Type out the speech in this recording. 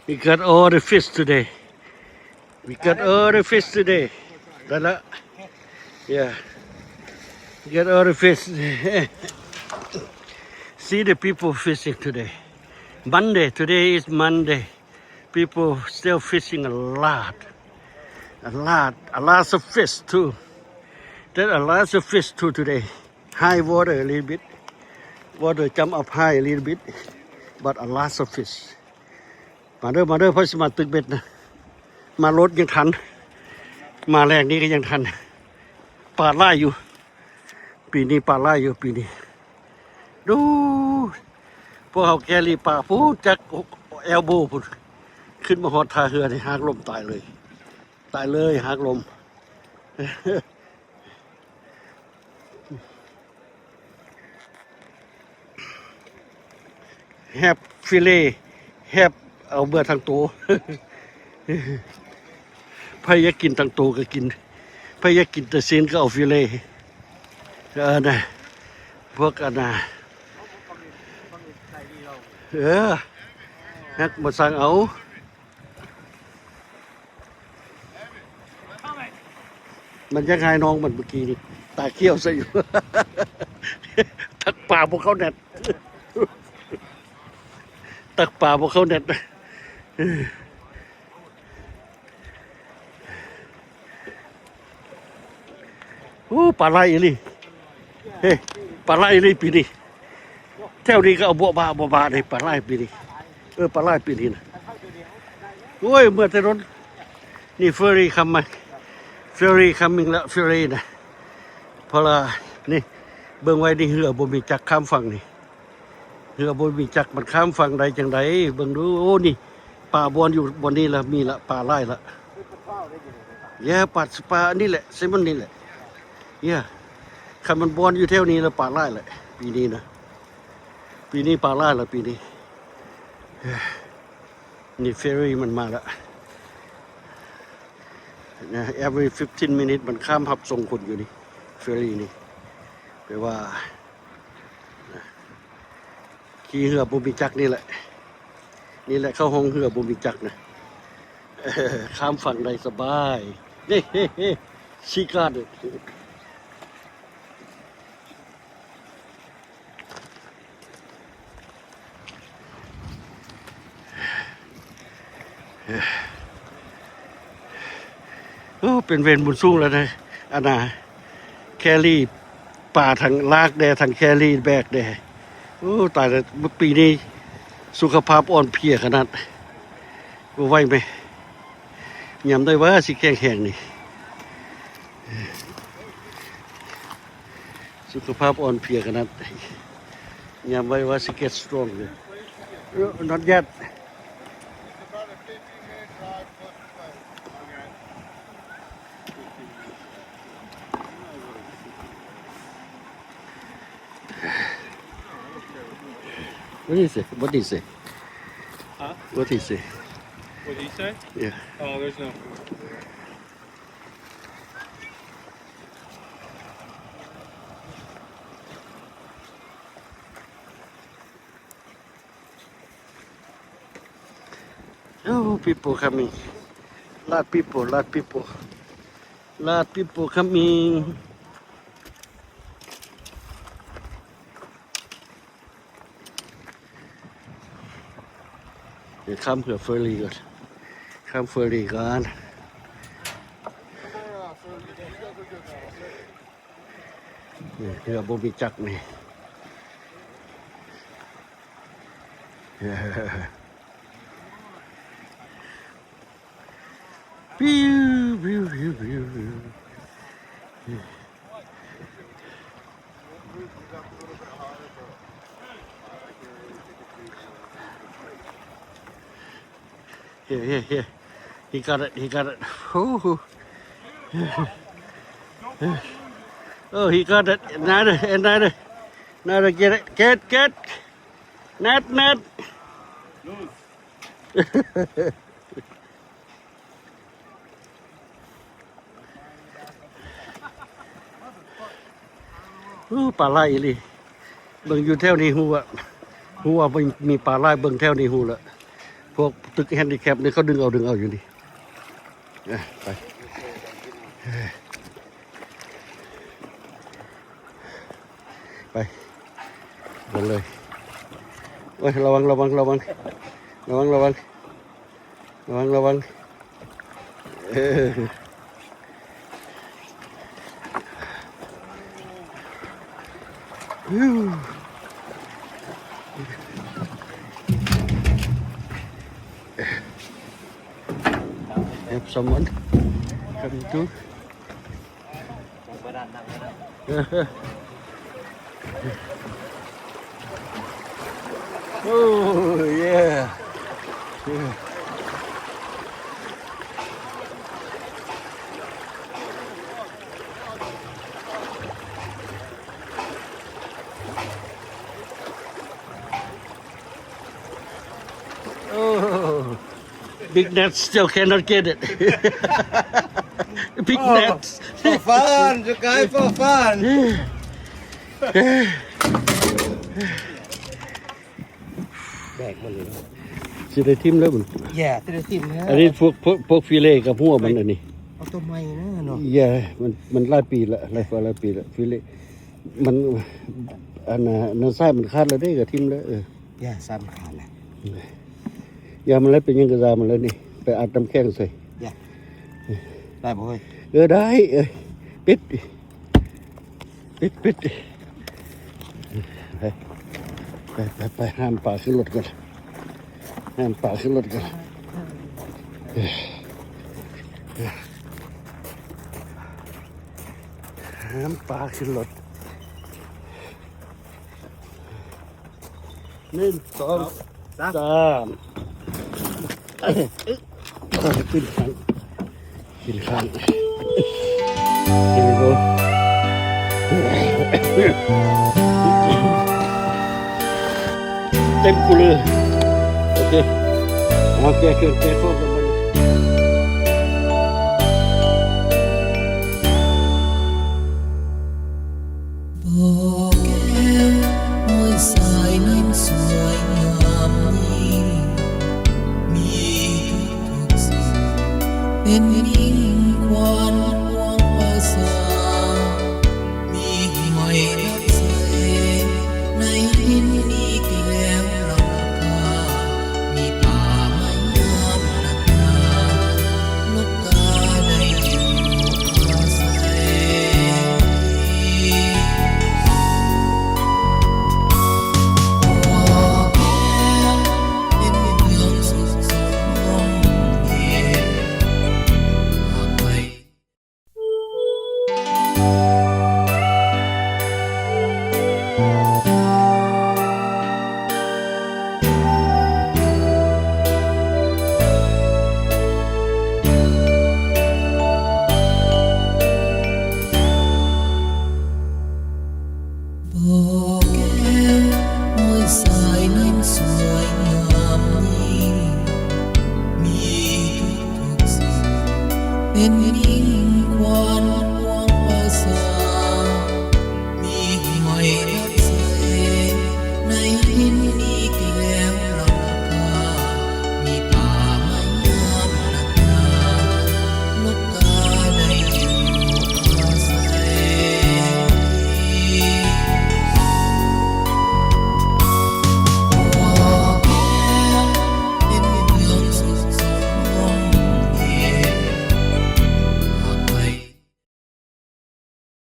We got all the fish today. We got all the fish today. Dala. Yeah. We got all the fish. See the people fishing today. Monday. Today is Monday. People still fishing a lot. A lot of fish too. There's a lot of fish too today. High water a little bit. Water jump up high a little bit. But a lot of fish. มาเด้อเพราะสิมาตึกเบ็ดนะมารถยังทันมาแรกนี้ก็ยังทันปลาไล่อยู่ปีนี้ปลาไล่อยู่ปีนี้ดูพวกเขาแกลีปลาพูดจากแอลโบพูดขึ้นมาฮอดท่าเรือนี่หากลมตายเลยหากลมแฮปฟิเล่แฮปเอาเบื่อทางโตพยายามกินทางโตก็กินพยายามกินแต่เส้นก็เอาฟิเล่นะพวกอันน่ะฮักมาสั่งเอามันยังไงน้องมันเมื่อกี้นี่ตาเขี้ยวซะอยู่ทักป่าพวกเขาเน็ตตักป่าพวกเขาเน็ตโอ้ปลาไหลนี่เฮ้ปลาไหลนี่ปีนี้แถวนี้ก็เอาบัวบาเลยปลาไหลปีนี้ปลาไหลปีนี้นะโอ้ยเมื่อแต่รถนี่เฟอร์รี่คัมมาเฟอร์รี่คัมมิ่งแล้วเฟอร์รี่นะเพราะว่านี่เบิ่งไว้นี่เรือบ่มีจักข้ามฝั่งนี่เรือบ่มีจักมันข้ามฝั่งใดจังไดเบิ่งดูโอ้นี่ปลาบอนอยู่บนนี้ละมีละปลาไหลละแย่ปลานี่แหละใช่มันนี่แหละคันมันบอนอยู่แถวนี้แล้วปลาไหลละปีนี้นะปีนี้ปลาไหลละปีนี้นี่เฟอร์รี่มันมาละนะ every 15 minutes มันข้ามหับส่งคนอยู่นี่เฟอร์รี่นี่แปลว่าขี่เรือบ่มีจักนี่แหละเข้าห้องเรือบ่มีจักนะข้ามฝั่งได้สบายนี่ชิคาดโอ้เป็นเวรบุญสูงแล้วนะอันน่ะแครี่ป่าทางลากแดทางแครี่แบกแดโอ้ตายแล้วปีนี้สุขภาพอ่อนเพลียขนาดบ่ไหวไหมยำได้ว่าสิแข็งนี่สุขภาพอ่อนเพลียขนาดยำไว้ว่าสิ get strong เลย not yet What is it? What is it? Huh? What is it? What did he say? Yeah. Oh, there's no. Oh, people coming. Lot people coming. They come here fairly good. Come fairly good. Here, Bobby Chuck me. Pew, pew, pew, pew, pew. Here. He got it. Oh, he got it. Another. Get it. Get. Net.ปลาไหลเลยเบิ่งอยู่แถวนี้ฮู้ว่ามีปลาไหลเบิ่งแถวนี้ฮู้ละพ พวกตึกแฮนดิแคปนี่เขาดึงเอาอยู่นี่ไปกันเลยโอ้ยระวังHave someone come to Oh yeah Oh, big nets still cannot get it. Big nets. For fun, the guy for fun. แบกมันเลย สิได้ทิ่มแล้วมัน แย่ที่ได้ทิ่มนะ อันนี้พวกฟิเล่กับหัวมันอันนี้ เอาตัวใหม่นะเนาะ แย่มันหลายปีละหลายปีละฟิเล่มันอันนั้นไส้มันขาดแล้วได้ก็ทิ่มแล้วแย่ซ้ำขาดแหละ ยามันแล้วเป็นยังกระซามันแล้วนี่ไปอัดน้ำแข็งใส่ แย่ได้บ่เฮ้ย ได้ปิดไปห้ามป่าขึ้นรถกันห้ามป่าขึ้นรถกันห้ามป่าขึ้นรถ1 2 3ขึ้นข้างHere we go. Tem cooler. Okay. Careful. Bên những quan quang hoa xa